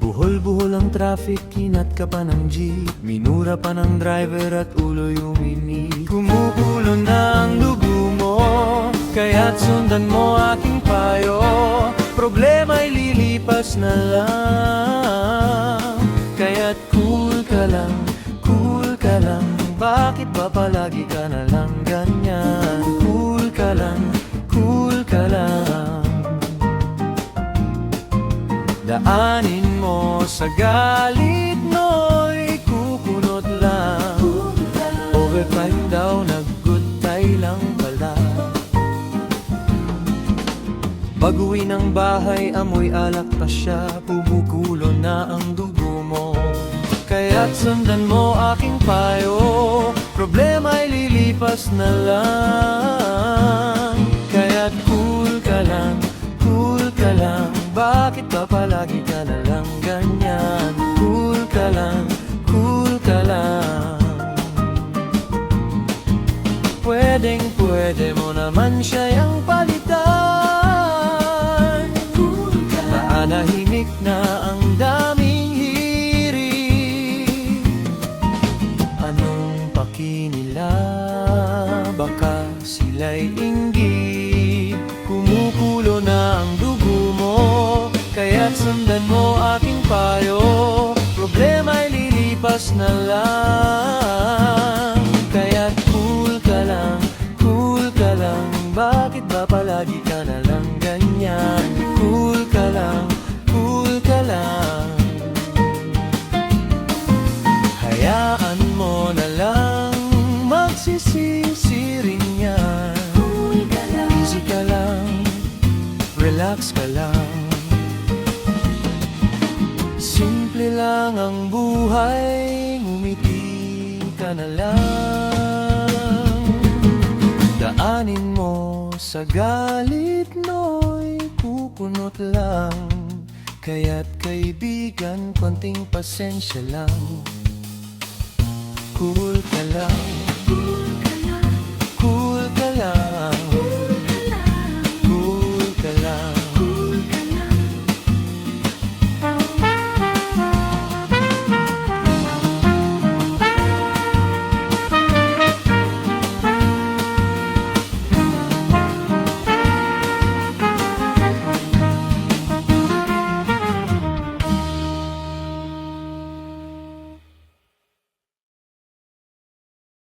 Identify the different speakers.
Speaker 1: Buhol-buhol ang traffic, kinat ka pa ng jeep, minura pa ng driver at ulo'y uminit. Kumukulo na ang dugo mo, kaya't sundan mo aking payo. Problema'y lilipas na lang, kaya't cool ka lang, cool ka lang. Bakit ba palagi ka na lang ganyan? Cool ka lang, cool ka lang. Daanin mo sa galit mo'y kukunot lang. Overtime daw, nag-good-tie lang pala. Baguhin ang bahay, amoy alak pa siya. Bumukulo na ang dugo mo, kaya't sundan mo aking payo. Problema'y lilipas na lang, kaya't cool ka lang, cool ka lang. Bakit ba palagi ka na lang ganyan? Cool ka lang, cool ka lang. Pwedeng-pwede mo naman siyang palitan. Naanahimik na ang daming hirit. Anong paki nila? Baka sila'y inggit. Kumukulo na ang dugo mo, kaya't sundan mo aking payo. Problema'y lilipas na lang, kaya't cool ka lang, cool ka lang. Bakit ba palagi ka na lang ganyan? Cool ka lang, cool ka lang. Hayaan mo na lang, magsisisi rin yan. Easy ka lang, relax ka lang. Simple lang ang buhay, ngumiti ka na lang. Daanin mo sa galit no'y kukunot lang, kaya't kaibigan, konting pasensya lang. Cool ka lang, cool ka lang, cool ka lang.